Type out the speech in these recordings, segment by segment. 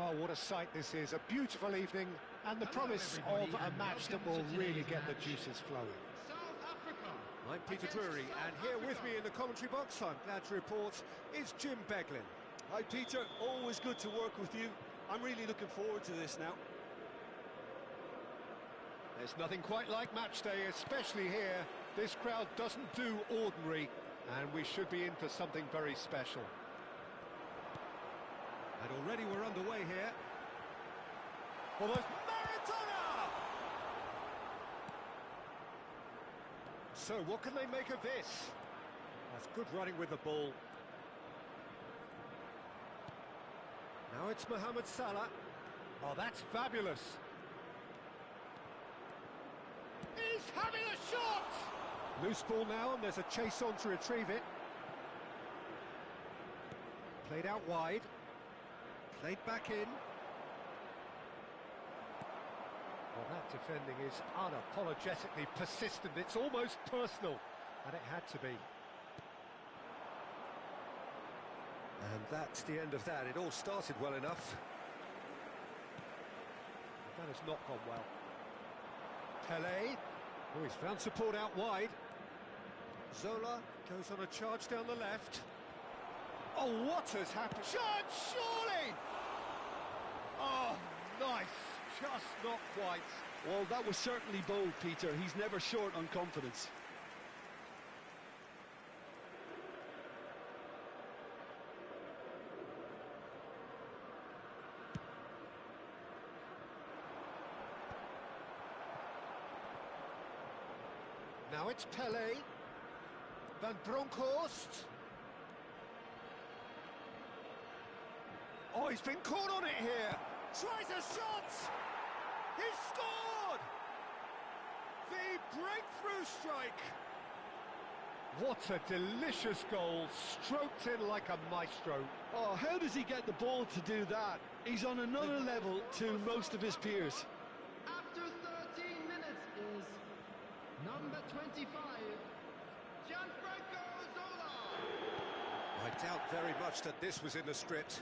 Oh, what a sight this is. A beautiful evening and the promise of a match that will really get the juices flowing. South Africa. I'm Peter Drury, and here with me in the commentary box, I'm glad to report, is Jim Beglin. Hi Peter, always good to work with you. I'm really looking forward to this now. There's nothing quite like match day, especially here. This crowd doesn't do ordinary, and we should be in for something very special. And already we're underway here. Almost Maradona! So what can they make of this? That's good running with the ball. Now it's Mohamed Salah. Oh, that's fabulous. He's having a shot! Loose ball now, and there's a chase on to retrieve it. Played out wide. Played back in. Well, that defending is unapologetically persistent. It's almost personal, and it had to be. And that's the end of that. It all started well enough. That has not gone well. Pele. Oh, he's found support out wide. Zola goes on a charge down the left. Oh, what has happened? Chance, surely! Oh, nice. Just not quite. Well, that was certainly bold, Peter. He's never short on confidence. Now it's Pele. Van Bronckhorst. Oh, he's been caught on it here. Tries a shot! He's scored! The breakthrough strike! What a delicious goal, stroked in like a maestro. Oh, how does he get the ball to do that? He's on another level to most of his peers. After 13 minutes is number 25, Gianfranco Zola. I doubt very much that this was in the script.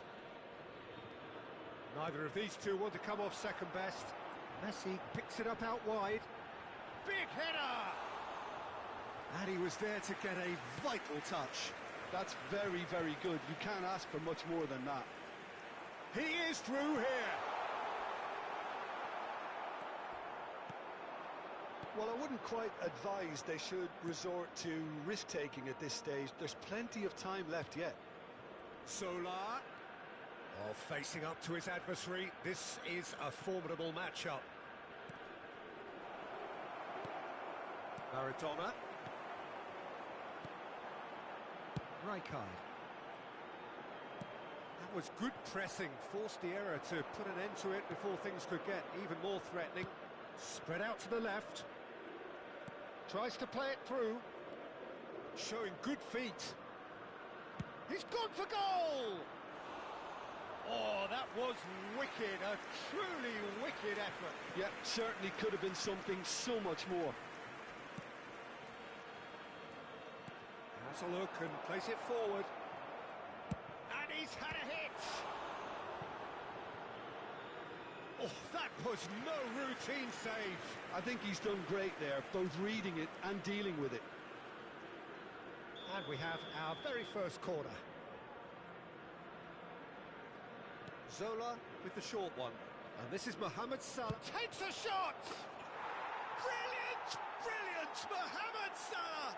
Neither of these two want to come off second best. Messi picks it up out wide. Big header! And he was there to get a vital touch. That's very, very good. You can't ask for much more than that. He is through here! Well, I wouldn't quite advise they should resort to risk-taking at this stage. There's plenty of time left yet. Zola. Oh, facing up to his adversary. This is a formidable matchup. Maradona. Rijkaard. That was good pressing, forced the error to put an end to it before things could get even more threatening. Spread out to the left. Tries to play it through. Showing good feet. He's gone for goal! Oh, that was wicked, a truly wicked effort. Yeah, certainly could have been something so much more. Has a look and plays it forward. And he's had a hit! Oh, that was no routine save. I think he's done great there, both reading it and dealing with it. And we have our very first corner. Zola with the short one. And this is Mohamed Salah. Takes a shot! Brilliant! Brilliant! Mohamed Salah!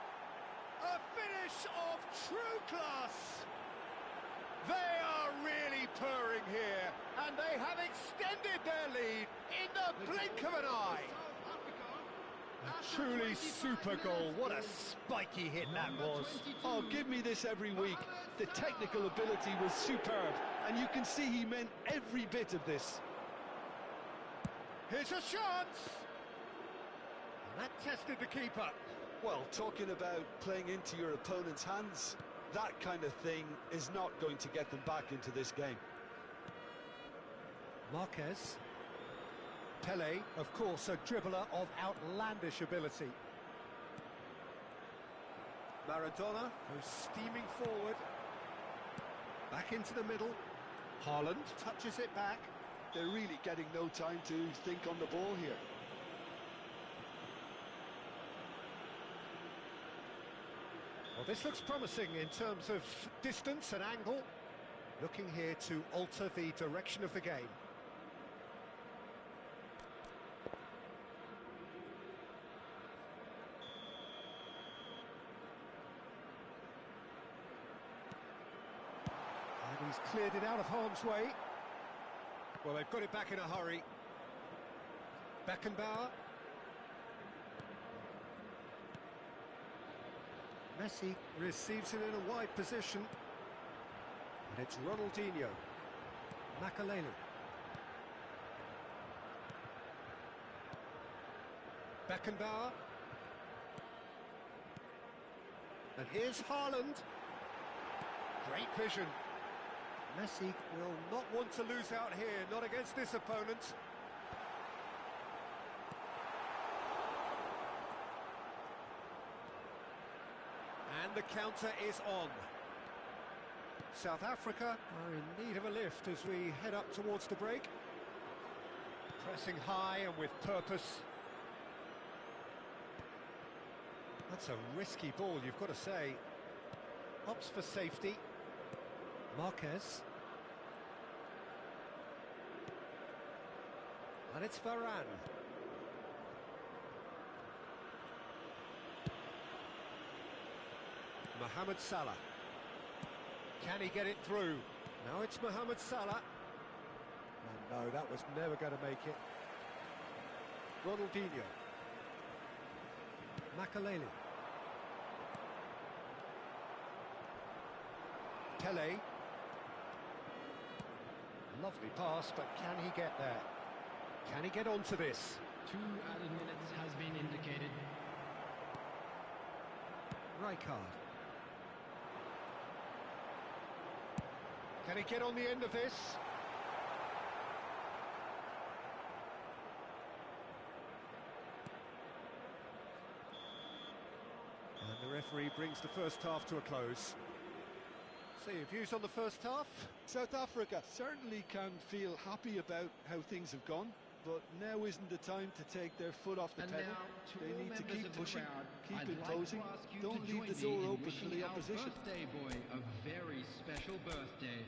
A finish of true class! They are really purring here, and they have extended their lead in the blink of an eye. A truly super goal. What a spiky hit that was. Oh, give me this every week. The technical ability was superb, and you can see he meant every bit of this. Here's a chance! And that tested the keeper. Well, talking about playing into your opponent's hands, that kind of thing is not going to get them back into this game. Marquez. Pele, of course, a dribbler of outlandish ability. Maradona, who's steaming forward. Back into the middle. Haaland touches it back. They're really getting no time to think on the ball here. Well, this looks promising in terms of distance and angle. Looking here to alter the direction of the game. And he's cleared it out of harm's way. Well, they've got it back in a hurry. Beckenbauer. Messi receives it in a wide position. And it's Ronaldinho. Makalele. Beckenbauer. And here's Haaland. Great vision. Messi will not want to lose out here, not against this opponent. And the counter is on. South Africa are in need of a lift as we head up towards the break. Pressing high and with purpose. That's a risky ball, you've got to say. Opts for safety. Marquez. And it's Varane. Mohamed Salah. Can he get it through? Now it's Mohamed Salah. And no, that was never going to make it. Ronaldinho. Makalele. Pele. Lovely pass, but can he get there? Can he get onto this? 2 added minutes has been indicated. Rijkaard. Can he get on the end of this? And the referee brings the first half to a close. So your views on the first half? South Africa certainly can feel happy about how things have gone, but now isn't the time to take their foot off the pedal. They need to keep pushing, keep imposing. Don't leave the door open for the opposition. Birthday boy a very special birthday.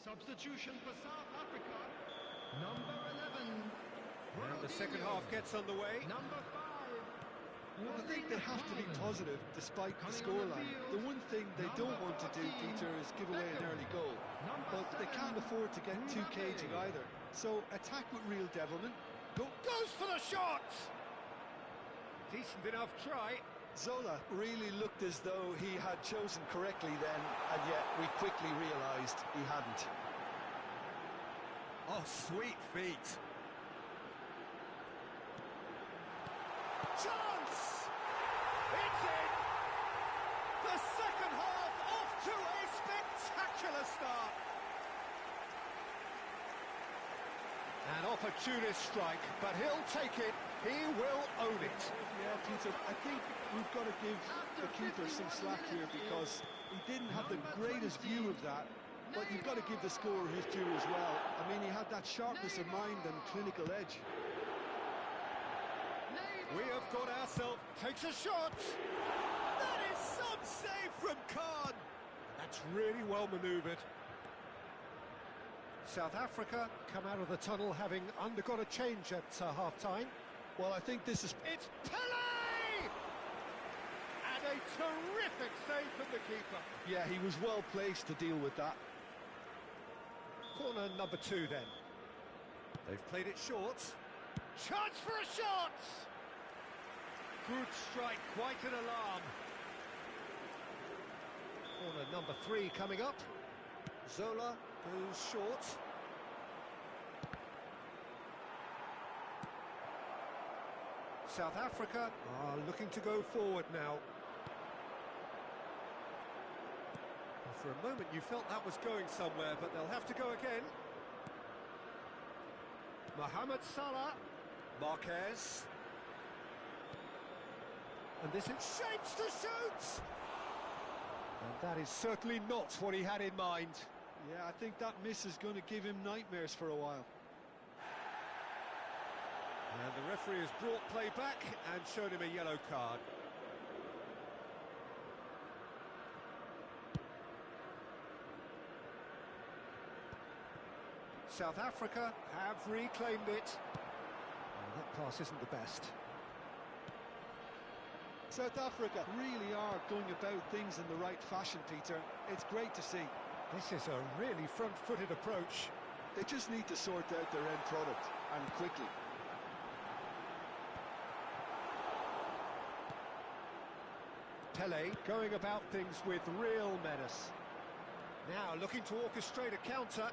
Substitution for South Africa. Number 11. And the second half gets underway. Number 5. Well, I think they have to be positive despite the scoreline. The one thing they don't want to do, Peter, is give away an early goal. But they can't afford to get too cagey either. So attack with real devilment. Goes for the shot! Decent enough try. Zola really looked as though he had chosen correctly then, and yet we quickly realised he hadn't. Oh, sweet feet. Chance! It's in! The second half off to a spectacular start. An opportunist strike, but he'll take it. He will own it. Yeah, Peter, I think we've got to give the keeper some slack here because he didn't have the greatest view of that, but you've got to give the scorer his due as well. I mean, he had that sharpness of mind and clinical edge. We have got ourselves... Takes a shot! That is some save from Khan! That's really well manoeuvred. South Africa come out of the tunnel having undergone a change at half-time. Well, I think this is... It's Pele! And a terrific save from the keeper. Yeah, he was well placed to deal with that. Corner number 2 then. They've played it short. Chance for a shot! Good strike, quite an alarm. Corner number 3 coming up. Zola goes short. South Africa are looking to go forward now. For a moment you felt that was going somewhere, but they'll have to go again. Mohamed Salah. Marquez. And this is shapes to shoot! And that is certainly not what he had in mind. Yeah, I think that miss is going to give him nightmares for a while. And the referee has brought play back and shown him a yellow card. South Africa have reclaimed it. Oh, that pass isn't the best. South Africa really are going about things in the right fashion, Peter. It's great to see. This is a really front-footed approach. They just need to sort out their end product, and quickly. Pele going about things with real menace. Now looking to orchestrate a counter.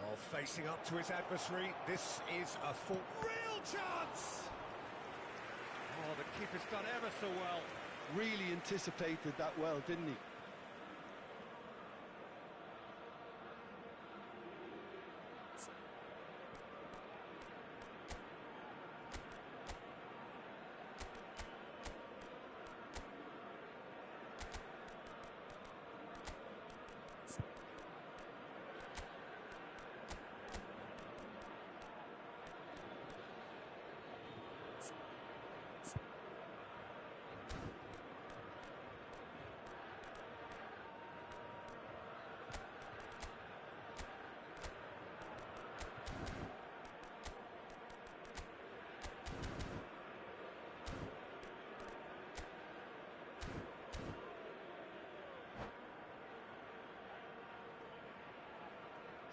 While facing up to his adversary, this is a full real chance! Oh, the keeper's done ever so well. Really anticipated that well, didn't he?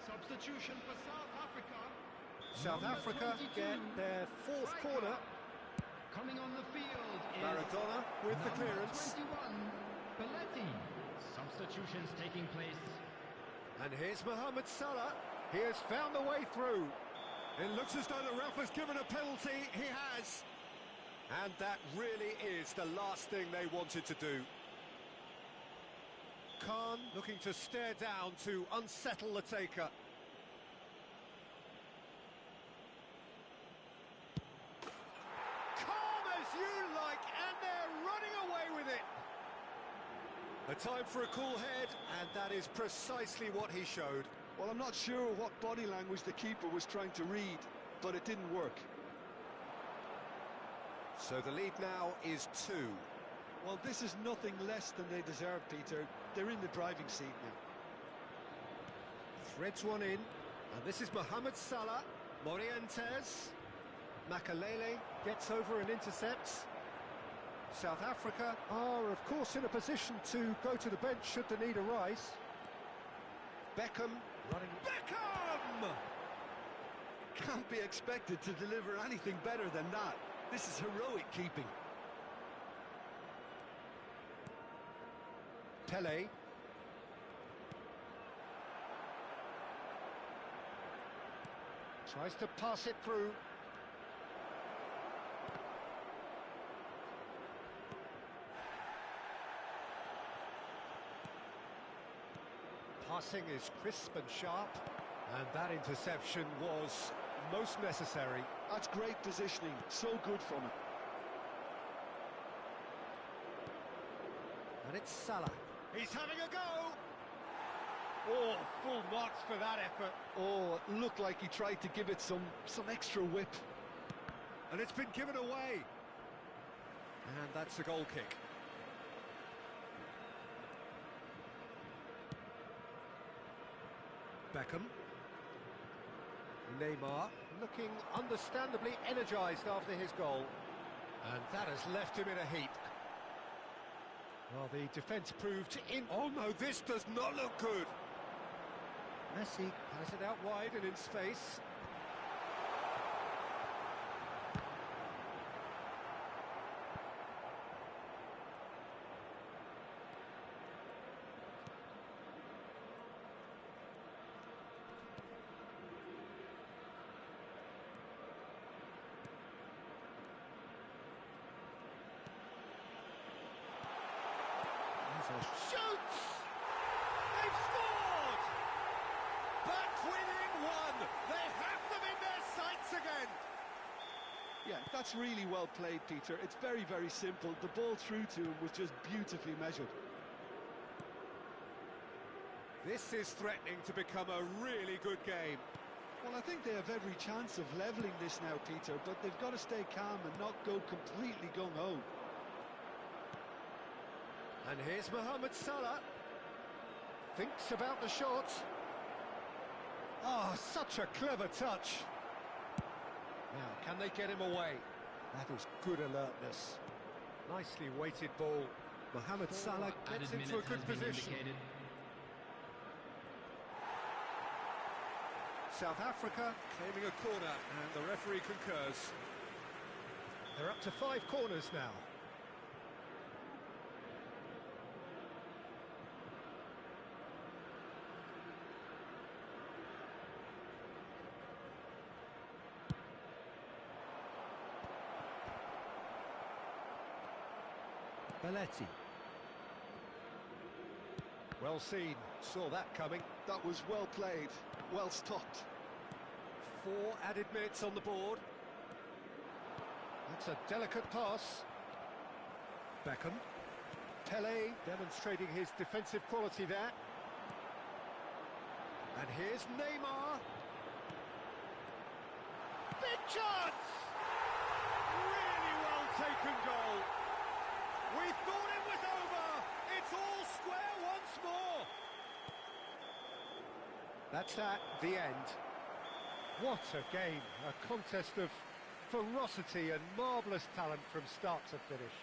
Substitution for South Africa. South Africa get their 4th corner. Coming on the field is Maradona with the clearance. 21, Belletti. Substitutions taking place. And here's Mohamed Salah. He has found the way through. It looks as though the ref has given a penalty. He has. And that really is the last thing they wanted to do. Khan looking to stare down to unsettle the taker. Calm as you like, and they're running away with it. A time for a cool head, and that is precisely what he showed. Well, I'm not sure what body language the keeper was trying to read, but it didn't work. So the lead now is 2. Well, this is nothing less than they deserve, Peter. They're in the driving seat now. Threads one in, and this is Mohamed Salah. Morientes. Makalele gets over and intercepts. South Africa are, of course, in a position to go to the bench should the need arise. Beckham running. Beckham! Can't be expected to deliver anything better than that. This is heroic keeping. Pele. Tries to pass it through. Passing is crisp and sharp, and that interception was most necessary. That's great positioning, so good from him. And it's Salah. He's having a go! Oh, full marks for that effort. Oh, it looked like he tried to give it some extra whip. And it's been given away. And that's a goal kick. Beckham. Neymar looking understandably energised after his goal. And that has left him in a heap. Well, the defence proved in... Oh no, this does not look good. Messi has it out wide and in space. Shoots! They've scored! Back within one! They have them in their sights again! Yeah, that's really well played, Peter. It's very, very simple. The ball through to him was just beautifully measured. This is threatening to become a really good game. Well, I think they have every chance of levelling this now, Peter, but they've got to stay calm and not go completely gung-ho. And here's Mohamed Salah. Thinks about the shot. Ah, such a clever touch. Now, can they get him away? That is good alertness. Nicely weighted ball. Mohamed Salah gets into a good position. South Africa claiming a corner, and the referee concurs. They're up to 5 corners now. Belletti. Well seen, saw that coming. That was well played, well stopped. 4 added minutes on the board. That's a delicate pass. Beckham. Pele demonstrating his defensive quality there. And here's Neymar. Big chance! Really well taken goal. We thought it was over. It's all square once more. That's at the end. What a game. A contest of ferocity and marvellous talent from start to finish.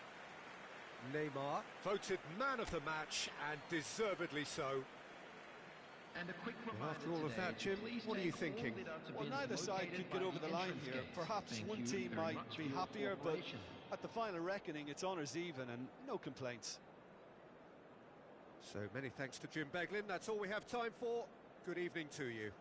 Neymar voted man of the match, and deservedly so. And a quick After all of that, Jim, what are you thinking? Well, neither side could get over the line here. Perhaps one team might be happier, but at the final reckoning, it's honours even and no complaints. So many thanks to Jim Beglin. That's all we have time for. Good evening to you.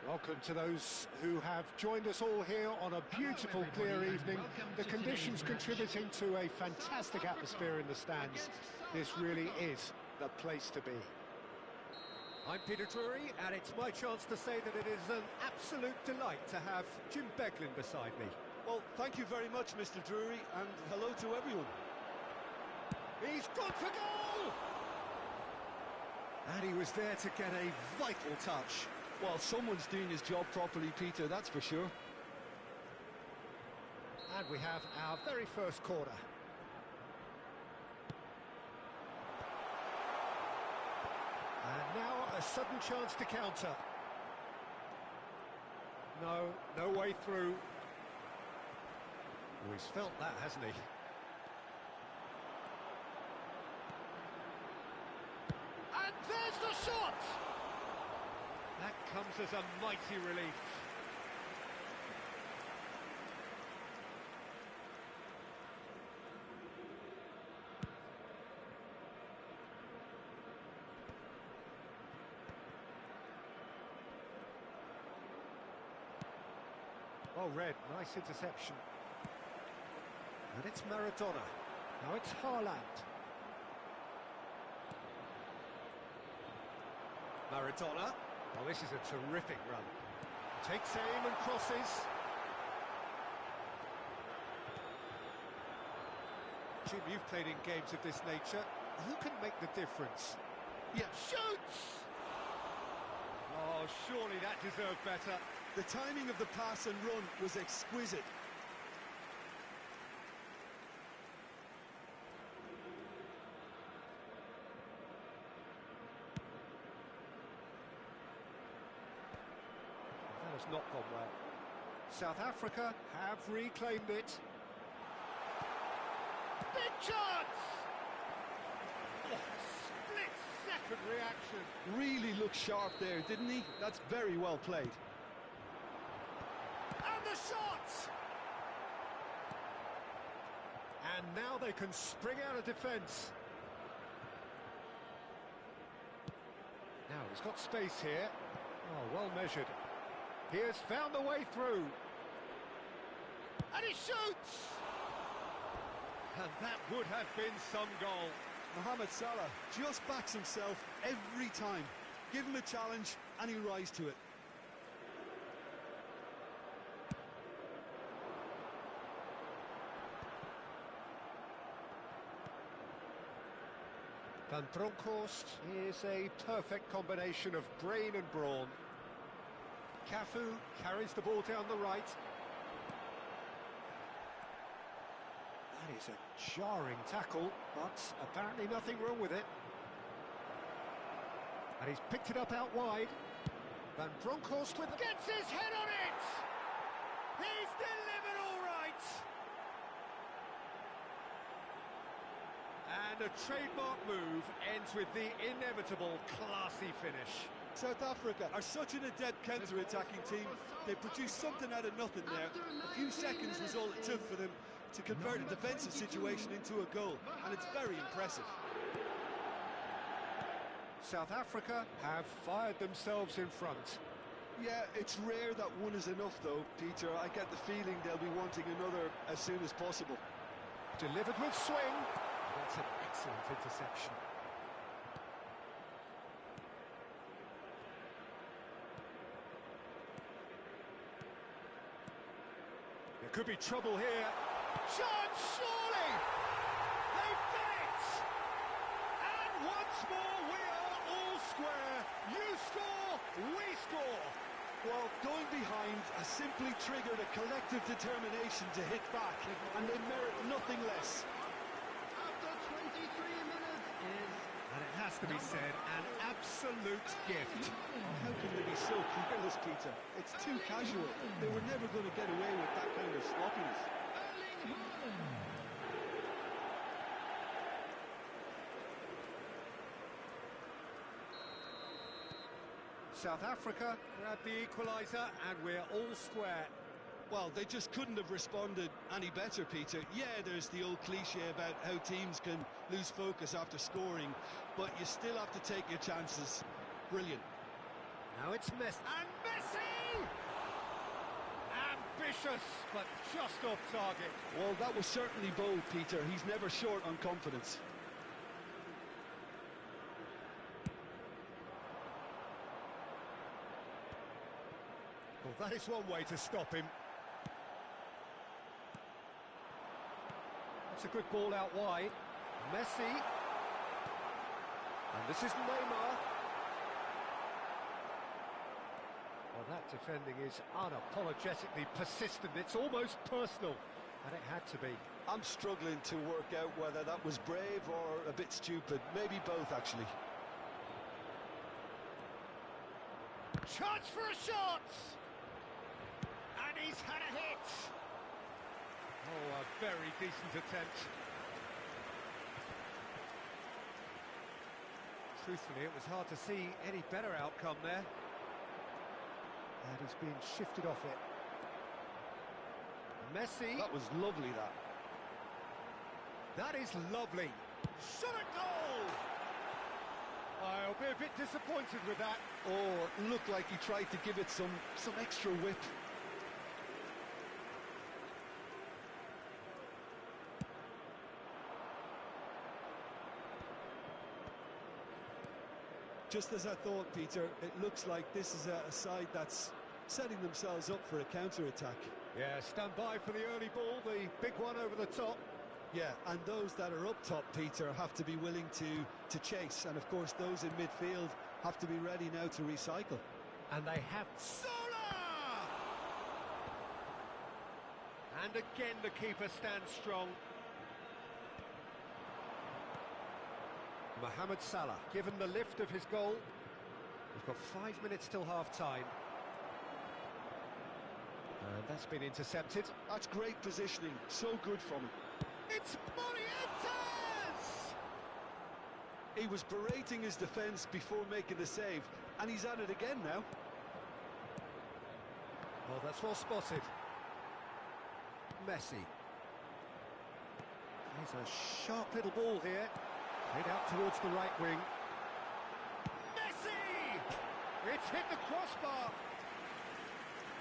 Welcome to those who have joined us all here on a beautiful, clear evening. The conditions contributing to a fantastic atmosphere in the stands. This really is the place to be. I'm Peter Drury, and it's my chance to say that it is an absolute delight to have Jim Beglin beside me. Well, thank you very much, Mr. Drury, and hello to everyone. He's gone for goal! And he was there to get a vital touch. Well, someone's doing his job properly, Peter, that's for sure. And we have our very first corner. And now a sudden chance to counter. No way through. Oh, he's felt that, hasn't he? And there's the shot! That comes as a mighty relief. Well read, nice interception. And it's Maradona. Now it's Haaland. Maradona. Well, this is a terrific run. Takes aim and crosses. Jim, you've played in games of this nature. Who can make the difference? Yeah, shoots! Oh, surely that deserved better. The timing of the pass and run was exquisite. That has not gone well. South Africa have reclaimed it. Big chance! Oh, split-second reaction. Really looked sharp there, didn't he? That's very well played. And the shot! And now they can spring out of defence. Now he's got space here. Oh, well measured. He has found the way through. And he shoots! And that would have been some goal. Mohamed Salah just backs himself every time. Give him a challenge and he'll rise to it. Van Bronckhorst is a perfect combination of brain and brawn. Cafu carries the ball down the right. That is a jarring tackle, but apparently nothing wrong with it. And he's picked it up out wide. Van Bronckhorst with... Gets his head on it! He's delivered all right! And a trademark move ends with the inevitable classy finish. South Africa are such an adept counter-attacking team. They produced something out of nothing there. A few seconds was all it took for them to convert a defensive situation into a goal, and it's very impressive. South Africa have fired themselves in front. Yeah, it's rare that one is enough though, Peter. I get the feeling they'll be wanting another as soon as possible. Delivered with swing. That's an excellent interception. There could be trouble here. Chance, surely! They've done it! And once more we are all square. You score, we score. Well, going behind has simply triggered a collective determination to hit back, and they merit nothing less. After 23 minutes is... And it has to be said, an absolute gift. How can they be so careless, Peter? It's too casual. They were never going to get away with that kind of sloppiness. South Africa grab the equaliser, and we're all square. Well, they just couldn't have responded any better, Peter. Yeah, there's the old cliche about how teams can lose focus after scoring, but you still have to take your chances. Brilliant. Now it's Messi. And Messi! Ambitious, but just off target. Well, that was certainly bold, Peter. He's never short on confidence. Well, that is one way to stop him. That's a good ball out wide. Messi. And this is Neymar. Well, that defending is unapologetically persistent. It's almost personal, and it had to be. I'm struggling to work out whether that was brave or a bit stupid. Maybe both, actually. Chance for a shot! And he's had a hit! Oh, a very decent attempt. Truthfully, it was hard to see any better outcome there. And he's been shifted off it. Messi. That was lovely, that. That is lovely. Shot at goal! I'll be a bit disappointed with that. Oh, looked like he tried to give it some extra whip. Just as I thought, Peter, it looks like this is a side that's setting themselves up for a counter-attack. Yeah, stand by for the early ball, the big one over the top. Yeah, and those that are up top, Peter, have to be willing to chase. And, of course, those in midfield have to be ready now to recycle. And they have Zola! And again, the keeper stands strong. Mohamed Salah, given the lift of his goal. We've got 5 minutes till half-time. And that's been intercepted. That's great positioning. So good from him. It's Morientes! He was berating his defence before making the save, and he's at it again now. Well, that's well spotted. Messi. There's a sharp little ball here. Played out towards the right wing. Messi! It's hit the crossbar.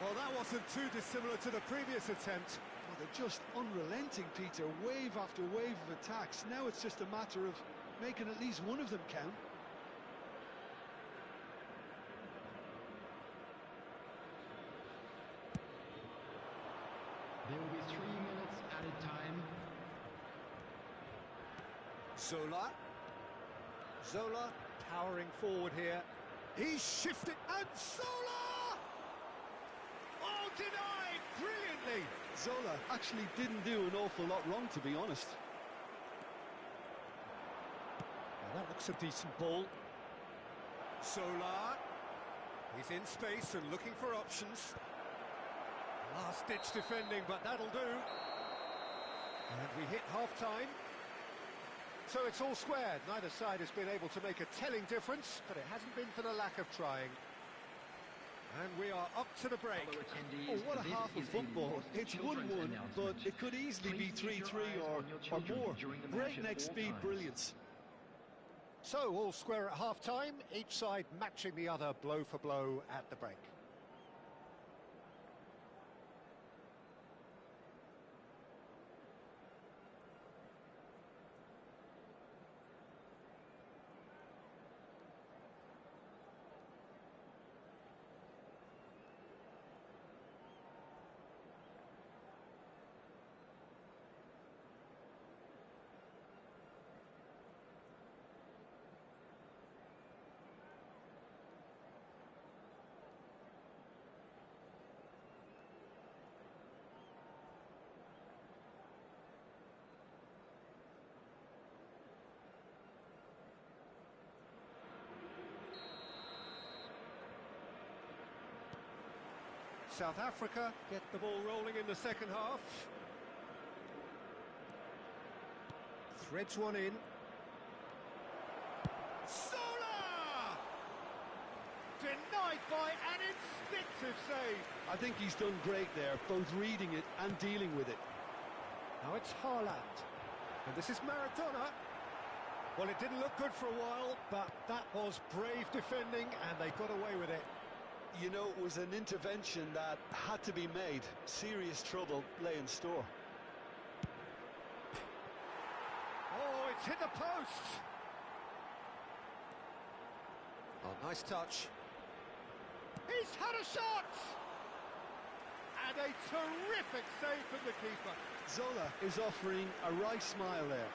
Well, that wasn't too dissimilar to the previous attempt. Well, they're just unrelenting, Peter. Wave after wave of attacks. Now it's just a matter of making at least one of them count. There will be 3 minutes added time. Zola powering forward here. He's shifted, and Zola! Oh, denied brilliantly. Zola actually didn't do an awful lot wrong, to be honest. Well, that looks a decent ball. Zola. He's in space and looking for options. Last-ditch defending, but that'll do. And we hit half-time. So it's all squared. Neither side has been able to make a telling difference, but it hasn't been for the lack of trying. And we are up to the break. Oh, what a half of football. It's 1-1, but it could easily be 3-3 or more. Breakneck speed brilliance. So all square at half-time, each side matching the other blow for blow at the break. South Africa get the ball rolling in the second half. Threads one in. Zola! Denied by an instinctive save. I think he's done great there, both reading it and dealing with it. Now it's Haaland. And this is Maradona. Well, it didn't look good for a while, but that was brave defending, and they got away with it. You know, it was an intervention that had to be made. Serious trouble lay in store. Oh, it's hit the post! Oh, nice touch. He's had a shot! And a terrific save from the keeper. Zola is offering a right smile there.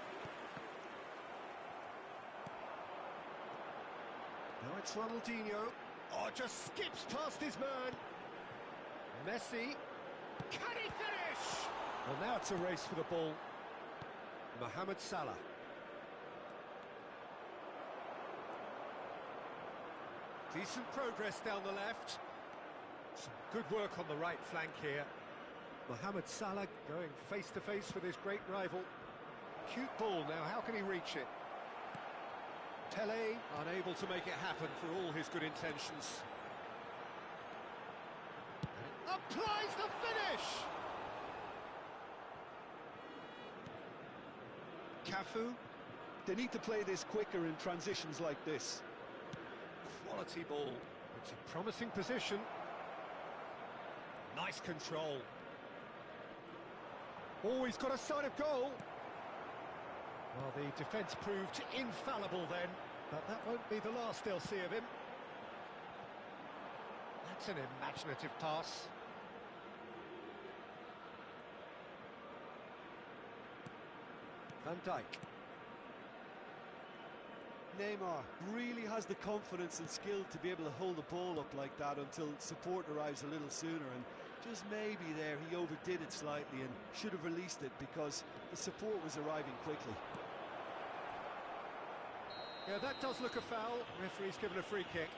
Now it's Ronaldinho. Oh, just skips past his man. Messi. Can he finish? Well, now it's a race for the ball. Mohamed Salah. Decent progress down the left. Some good work on the right flank here. Mohamed Salah going face-to-face with his great rival. Cute ball now, how can he reach it? Pele unable to make it happen for all his good intentions. Applies the finish! Cafu, they need to play this quicker in transitions like this. Quality ball. It's a promising position. Nice control. Oh, he's got a sign of goal. Well, the defence proved infallible then, but that won't be the last they'll see of him. That's an imaginative pass. Van Dijk. Neymar really has the confidence and skill to be able to hold the ball up like that until support arrives a little sooner, and just maybe there he overdid it slightly and should have released it because the support was arriving quickly. Yeah, that does look a foul. Referee's given a free kick.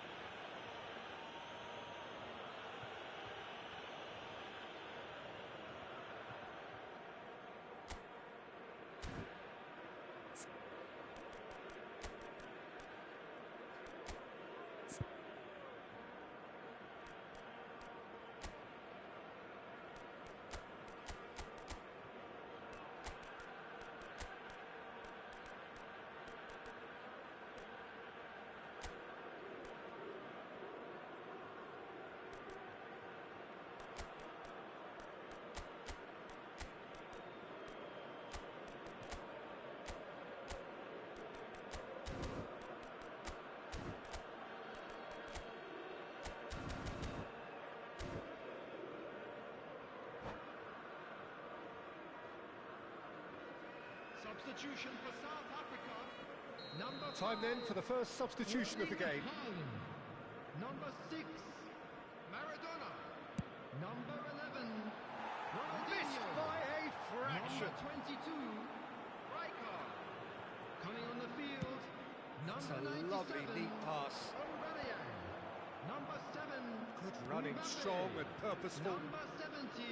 Substitution for South Africa. Time then for the first substitution of the game. Number 6, Maradona. Number 11, Missed Ronaldinho. by a fraction. Number 22, Rijkaard. Coming on the field, That's number a 97, lovely, neat pass. Aubameyang. Number 7, Good running, Mbappe. strong and purposeful. Number 17,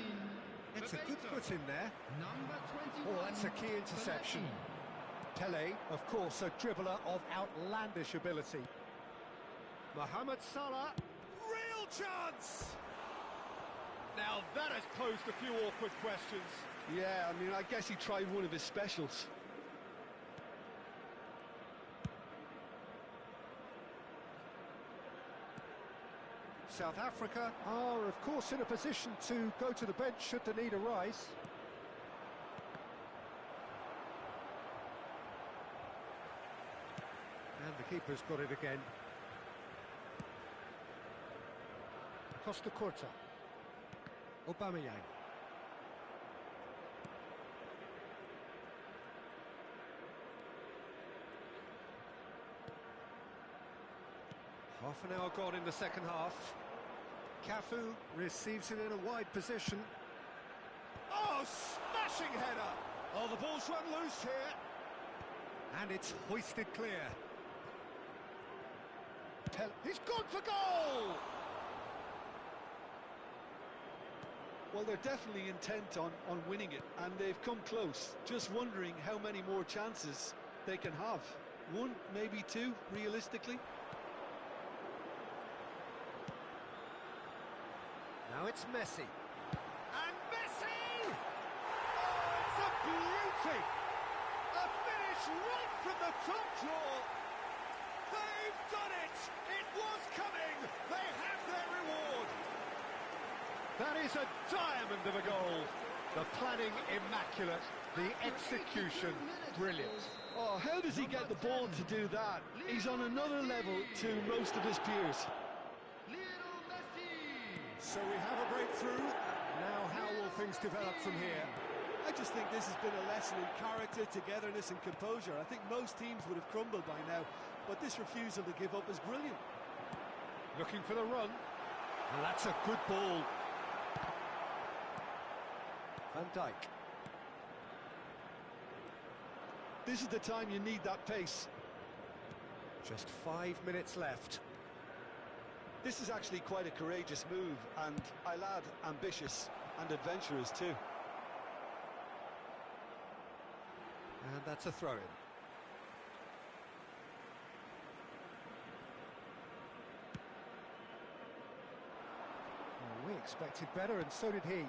It's a good Bebeto. foot in there. Number 21, Oh, that's a key interception. Verratti. Pele, of course, a dribbler of outlandish ability. Mohamed Salah. Real chance! Now that has posed a few awkward questions. Yeah, I mean, I guess he tried one of his specials. South Africa are, of course, in a position to go to the bench should the need arise. And the keeper's got it again. Costa Curta. Aubameyang. Half an hour gone in the second half. Cafu receives it in a wide position. Oh, smashing header! Oh, the ball's run loose here. And it's hoisted clear. He's gone for goal! Well, they're definitely intent on winning it, and they've come close. Just wondering how many more chances they can have. One, maybe two, realistically. Now it's Messi. And Messi! Oh, it's a beauty! A finish right from the top drawer. They've done it! It was coming! They have their reward! That is a diamond of a goal. The planning immaculate, the execution brilliant. Oh, how does he get the ball to do that? He's on another level to most of his peers. So we have a breakthrough. Now how will things develop from here? I just think this has been a lesson in character, togetherness and composure. I think most teams would have crumbled by now, but this refusal to give up is brilliant. Looking for the run. And that's a good ball. Van Dijk. This is the time you need that pace. Just 5 minutes left. This is actually quite a courageous move, and I'll add ambitious and adventurous too. And that's a throw-in. Well, we expected better, and so did he.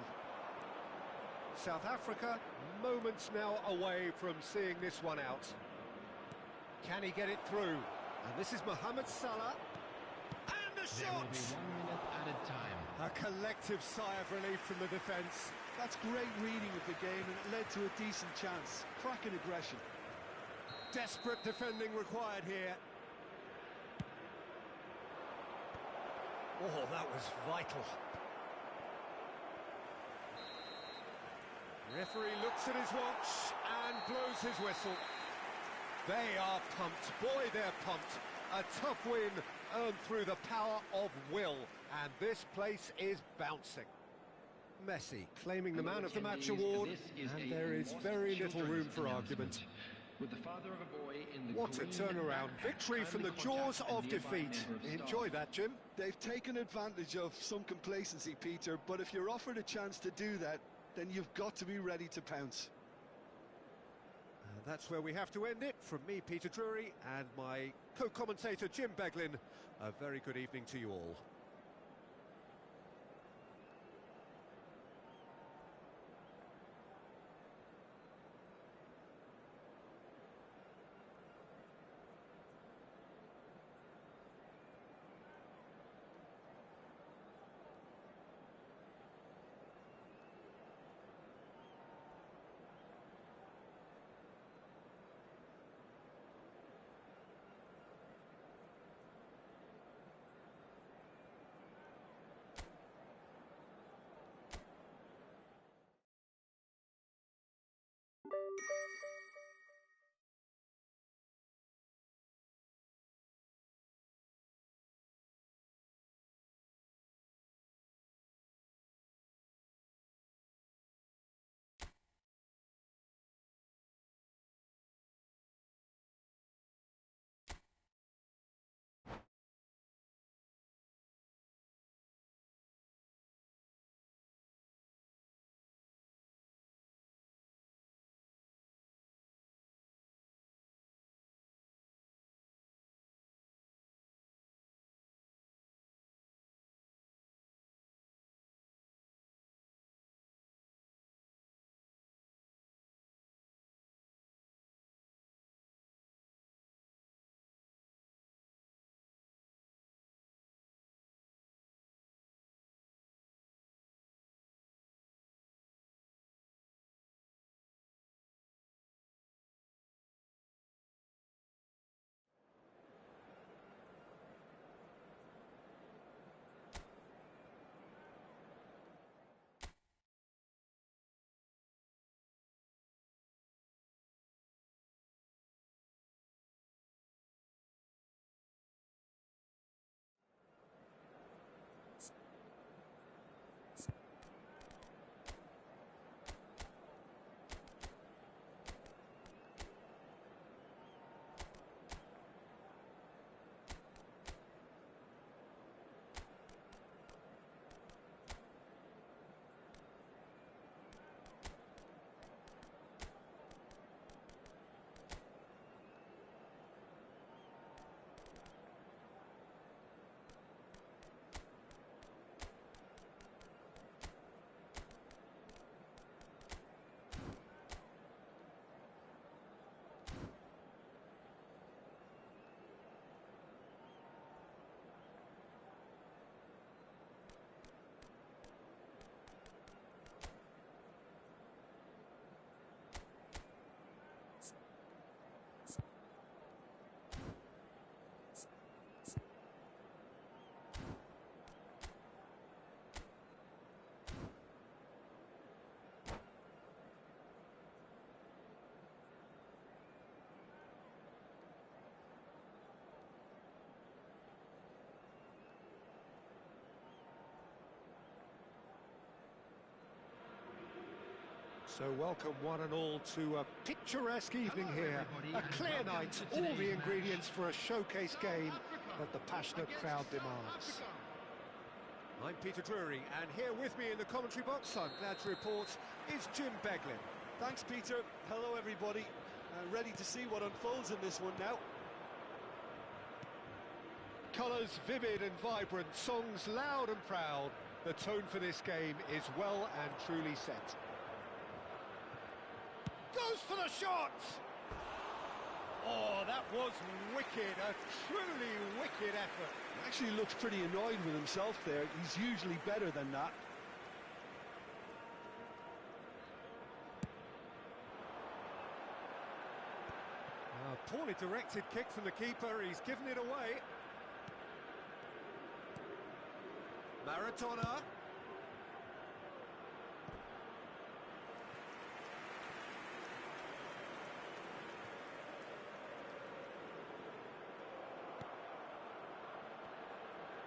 South Africa, moments now away from seeing this one out. Can he get it through? And this is Mohamed Salah. And a shot! There will be 1 minute added time. A collective sigh of relief from the defence. That's great reading of the game, and it led to a decent chance. Cracking aggression. Desperate defending required here. Oh, that was vital. Referee looks at his watch and blows his whistle. They are pumped. Boy, they're pumped. A tough win earned through the power of will. And this place is bouncing. Messi claiming the Man of the Match award. And there is very little room for argument. With the father of a boy in the What a turnaround. Victory from the jaws of defeat. Enjoy that, Jim. They've taken advantage of some complacency, Peter, but if you're offered a chance to do that, then you've got to be ready to pounce. And that's where we have to end it. From me, Peter Drury, and my co-commentator, Jim Beglin. A very good evening to you all. So welcome one and all to a picturesque evening here. A clear night, all the ingredients for a showcase game that the passionate crowd demands. I'm Peter Drury, and here with me in the commentary box, I'm glad to report, is Jim Beglin. Thanks, Peter. Hello, everybody. Ready to see what unfolds in this one now. Colours vivid and vibrant, songs loud and proud. The tone for this game is well and truly set. Goes for the shot! Oh, that was wicked, a truly wicked effort. Actually looks pretty annoyed with himself there. He's usually better than that. A poorly directed kick from the keeper, he's given it away. Maradona.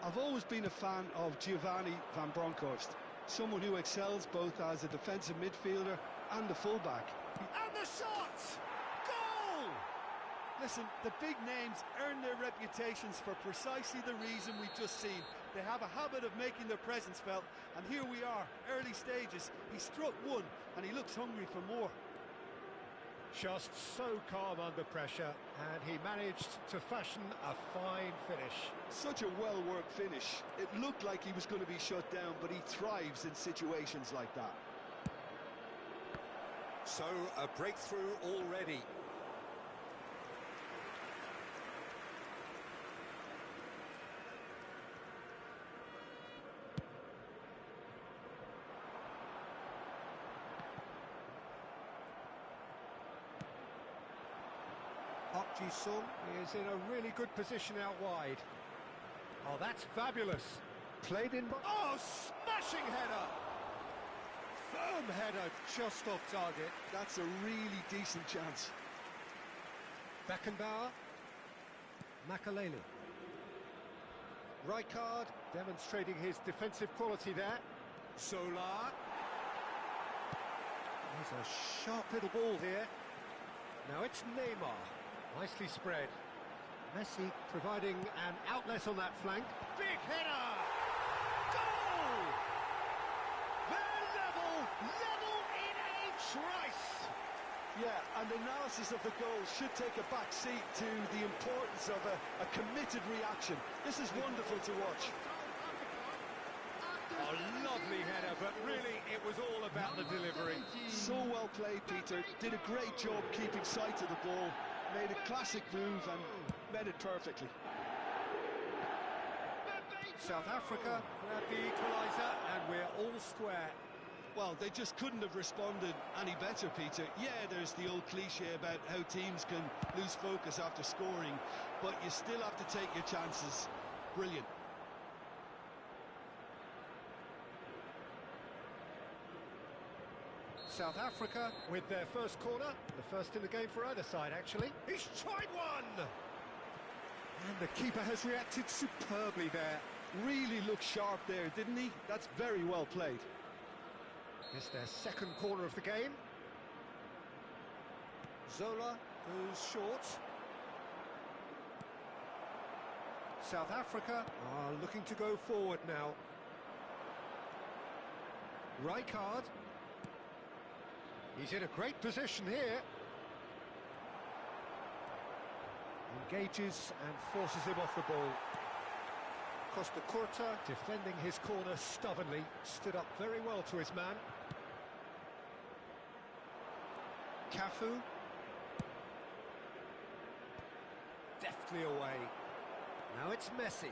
I've always been a fan of Giovanni van Bronckhorst, someone who excels both as a defensive midfielder and a fullback. And the shot! Goal! Listen, the big names earn their reputations for precisely the reason we've just seen. They have a habit of making their presence felt, and here we are, early stages. He struck one, and he looks hungry for more. Just so calm under pressure, and he managed to fashion a fine finish. Such a well-worked finish. It looked like he was going to be shut down, but he thrives in situations like that. So, a breakthrough already. Sung is in a really good position out wide. Oh, that's fabulous. Played in... Oh, smashing header! Firm header, just off target. That's a really decent chance. Beckenbauer. Makalele. Rijkaard demonstrating his defensive quality there. Solar. There's a sharp little ball here. Now it's Neymar. Nicely spread. Messi providing an outlet on that flank. Big header! Goal! They're level in a trice! Yeah, and analysis of the goal should take a back seat to the importance of a committed reaction. This is wonderful to watch. A lovely header, but really it was all about the delivery. So well played, Peter. Did a great job keeping sight of the ball. Made a classic move and met it perfectly. South Africa grabbed the equaliser and we're all square. Well, they just couldn't have responded any better, Peter. Yeah, there's the old cliche about how teams can lose focus after scoring, but you still have to take your chances. Brilliant. South Africa with their first corner, the first in the game for either side, actually. He's tried one! And the keeper has reacted superbly there. Really looked sharp there, didn't he? That's very well played. It's their second corner of the game. Zola goes short. South Africa are looking to go forward now. Rijkaard. He's in a great position here. Engages and forces him off the ball. Costa Curta defending his corner stubbornly, stood up very well to his man. Cafu. Deftly away. Now it's Messi.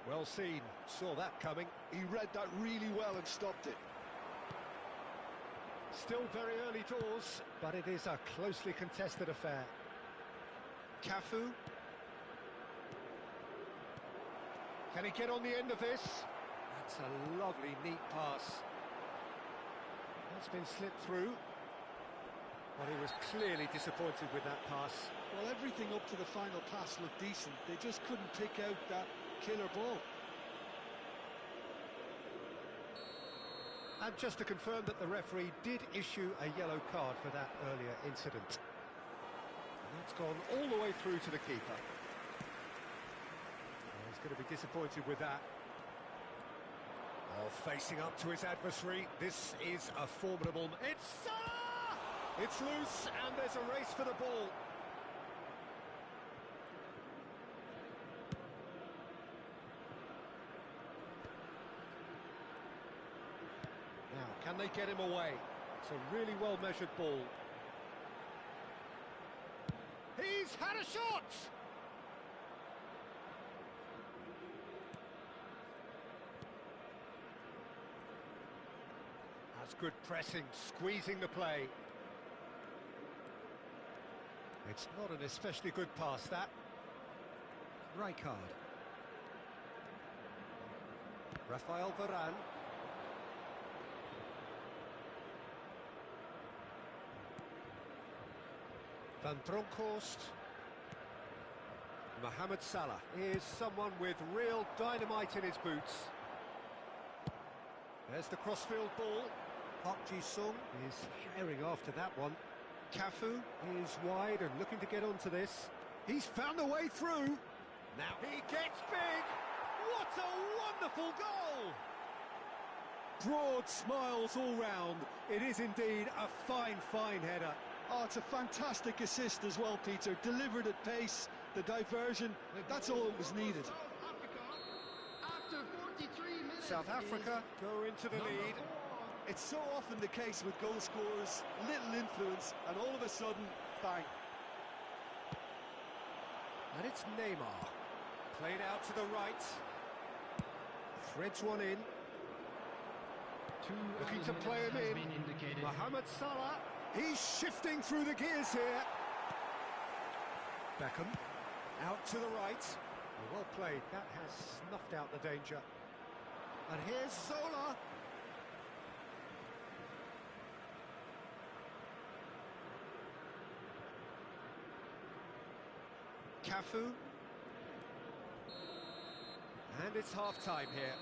Well seen, saw that coming. He read that really well and stopped it. Still very early doors, but it is a closely contested affair. Cafu. Can he get on the end of this? That's a lovely, neat pass. That's been slipped through. Well, he was clearly disappointed with that pass. Well, everything up to the final pass looked decent. They just couldn't pick out that killer ball. And just to confirm that the referee did issue a yellow card for that earlier incident. And that's gone all the way through to the keeper. Well, he's going to be disappointed with that. Oh, facing up to his adversary, this is a formidable... It's Salah! It's loose, and there's a race for the ball. Now, can they get him away? It's a really well-measured ball. He's had a shot! That's good pressing, squeezing the play. It's not an especially good pass, that. Rijkaard. Rafael Varane. Van Bronckhorst. Mohamed Salah is someone with real dynamite in his boots. There's the crossfield ball. Park Ji-sung is herring after that one. Cafu is wide and looking to get onto this. He's found a way through. Now He gets big! What a wonderful goal! broad smiles all round. It is indeed a fine, fine header. Oh, it's a fantastic assist as well, Peter. Delivered at pace, the diversion, that's all that was needed. South Africa go into the lead. It's so often the case with goal scorers, little influence, and all of a sudden, bang. And it's Neymar. Played out to the right. Threads one in. Looking to play him in. Mohamed Salah. He's shifting through the gears here. Beckham. Out to the right. Well played. That has snuffed out the danger. And here's Zola. Cafu. And it's half-time here.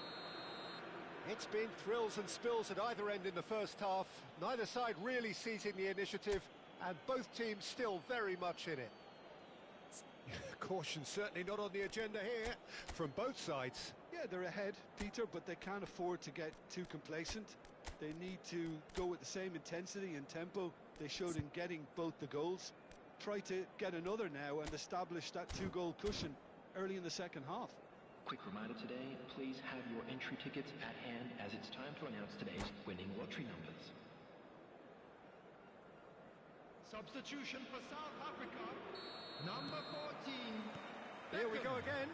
It's been thrills and spills at either end in the first half. Neither side really seizing the initiative, and both teams still very much in it. Caution certainly not on the agenda here from both sides. Yeah, they're ahead, Peter, but they can't afford to get too complacent. They need to go with the same intensity and tempo they showed in getting both the goals. Try to get another now and establish that two-goal cushion early in the second half. Quick reminder today, please have your entry tickets at hand as it's time to announce today's winning lottery numbers. Substitution for South Africa, number 14. Here we go again.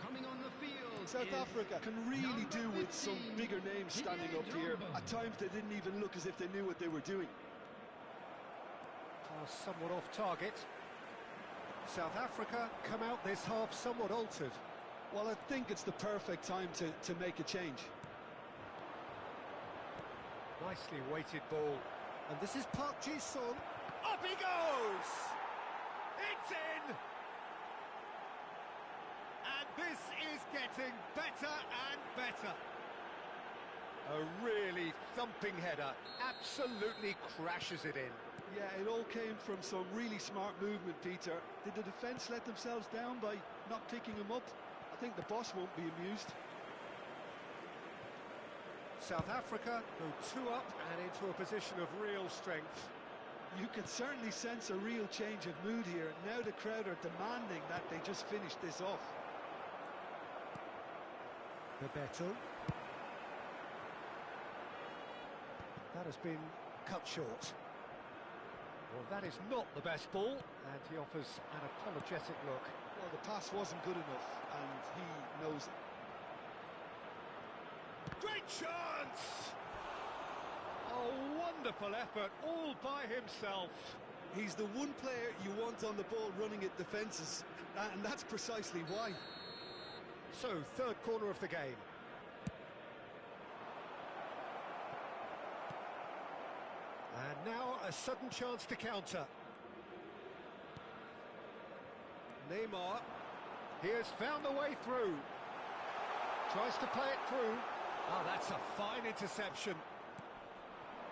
Coming on the field. South Africa can really do with some bigger names standing up here. At times they didn't even look as if they knew what they were doing. Pass somewhat off target. South Africa come out this half somewhat altered. Well, I think it's the perfect time to make a change. Nicely weighted ball. And this is Park Ji-sung. Up he goes! It's in! And this is getting better and better. A really thumping header. Absolutely crashes it in. Yeah, it all came from some really smart movement, Peter. Did the defence let themselves down by not picking him up? I think the boss won't be amused. South Africa go 2 up and into a position of real strength. You can certainly sense a real change of mood here. Now the crowd are demanding that they just finish this off. Bebeto. That has been cut short. Well, that is not the best ball, and he offers an apologetic look. Well, the pass wasn't good enough, and he knows it. Great chance! A wonderful effort, all by himself. He's the one player you want on the ball running at defences, and that's precisely why. So, third corner of the game. And now a sudden chance to counter. Neymar, he has found a way through. Tries to play it through. Oh, that's a fine interception.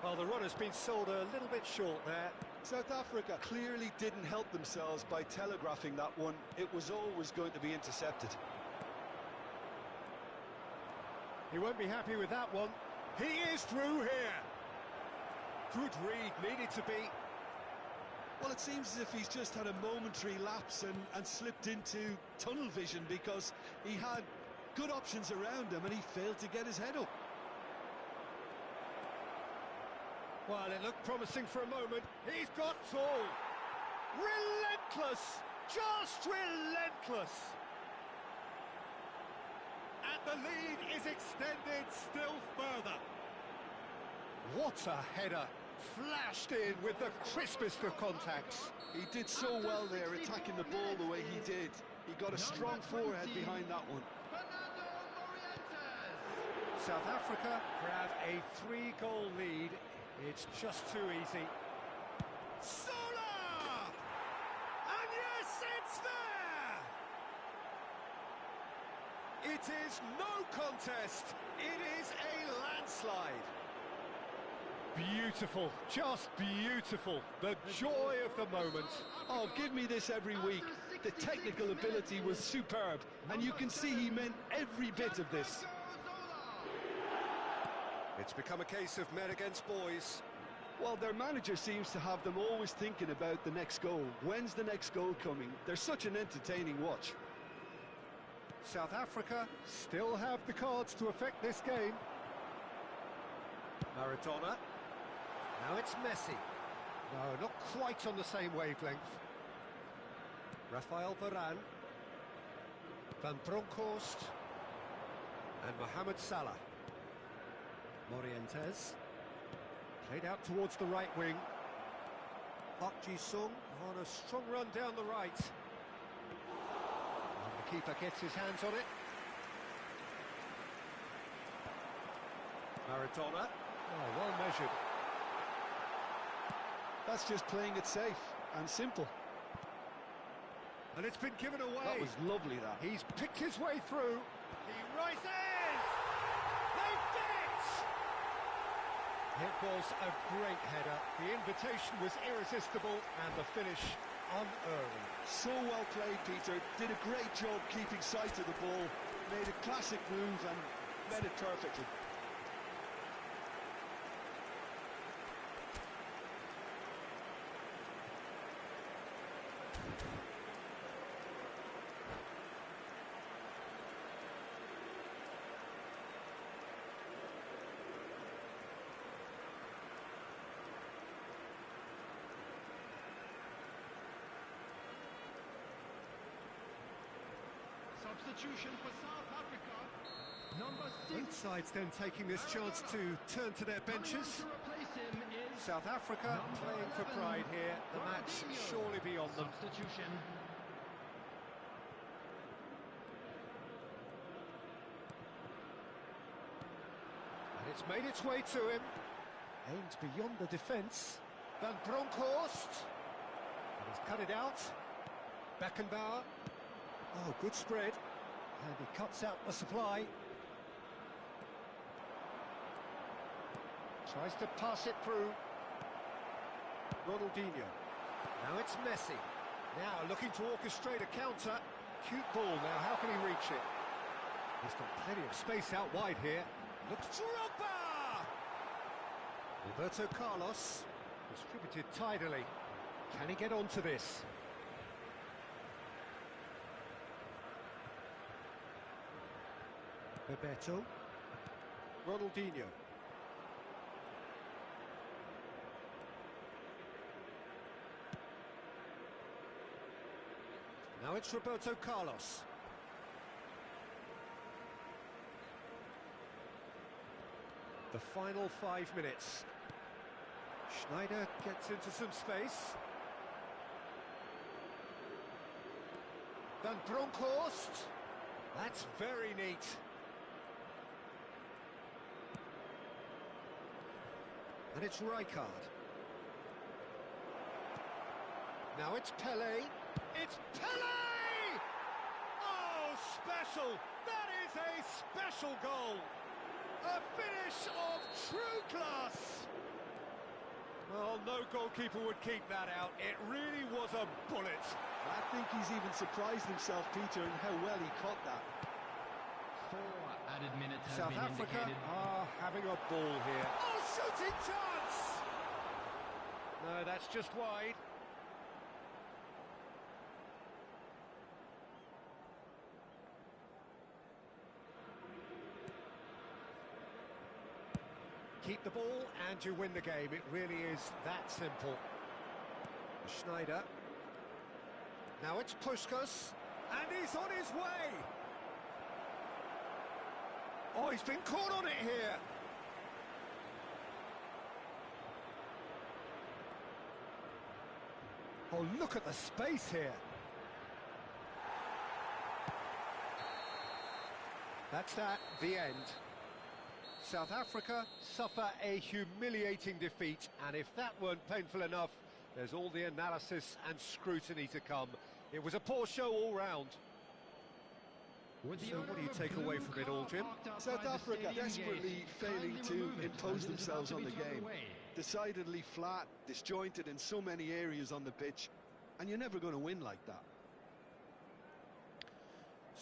Well, the run has been sold a little bit short there. South Africa clearly didn't help themselves by telegraphing that one. It was always going to be intercepted. He won't be happy with that one. He is through here. Good read, needed to be. Well, it seems as if he's just had a momentary lapse and slipped into tunnel vision, because he had good options around him and he failed to get his head up. Well, it looked promising for a moment. He's got all. Relentless! Just relentless! And the lead is extended still further. What a header! Flashed in with the crispest of contacts. He did so well there, attacking the ball the way he did. He got a strong forehead behind that one. South Africa grab a 3-goal lead. It's just too easy. Sola! And yes, it's there! It is no contest. It is a landslide. Beautiful, just beautiful. The joy of the moment. Oh, give me this every week. The technical ability was superb, and you can see he meant every bit of this. It's become a case of men against boys. Well, their manager seems to have them always thinking about the next goal. When's the next goal coming? They're such an entertaining watch. South Africa still have the cards to affect this game. Maradona. Now it's Messi. No, not quite on the same wavelength. Rafael Varane. Van Bronckhorst. And Mohamed Salah. Morientes. Played out towards the right wing. Park Ji-sung on a strong run down the right. And the keeper gets his hands on it. Maradona. Oh, well measured. That's just playing it safe and simple. And it's been given away. That was lovely, that. He's picked his way through. He rises! They've did it! It was a great header. The invitation was irresistible and the finish unearned. So well played, Peter. Did a great job keeping sight of the ball. Made a classic move and met it perfectly. Substitution for South Africa. Number 6. Both sides then taking this chance to turn to their benches. South Africa playing for pride here. The match surely beyond them. Substitution. And it's made its way to him. Aimed beyond the defence. Van Bronckhorst. And he's cut it out. Beckenbauer. Oh, good spread. And he cuts out the supply. Tries to pass it through. Ronaldinho. Now it's Messi. Now looking to orchestrate a counter. Cute ball now, how can he reach it? He's got plenty of space out wide here. Looks Drogba! Roberto Carlos. Distributed tidily. Can he get onto this? Bebeto. Ronaldinho. Now it's Roberto Carlos. The final 5 minutes. Schneider gets into some space. Van Bronckhorst. That's very neat. And it's Rijkaard. Now it's Pelé. It's Pelé! Oh, special! That is a special goal! A finish of true class! Well, no goalkeeper would keep that out. It really was a bullet. I think he's even surprised himself, Peter, in how well he caught that. 4 added minutes have South been Africa indicated. are having a ball here. Oh, shooting chance! No, that's just wide. Keep the ball and you win the game. It really is that simple. Schneider. Now it's Puskas. And he's on his way. Oh, he's been caught on it here. Oh, look at the space here. That's that, the end. South Africa suffer a humiliating defeat, and if that weren't painful enough, there's all the analysis and scrutiny to come. It was a poor show all round. So what do you take away from it all, Jim? South Africa desperately failing to impose themselves on the game. Decidedly flat, disjointed in so many areas on the pitch, and you're never going to win like that.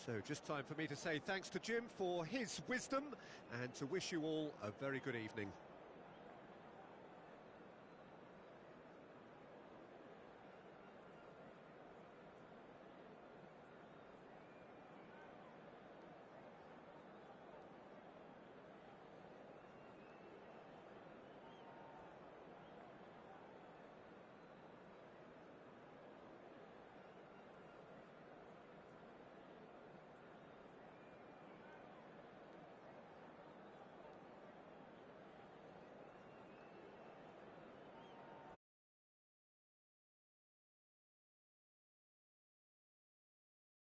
So just time for me to say thanks to Jim for his wisdom and to wish you all a very good evening.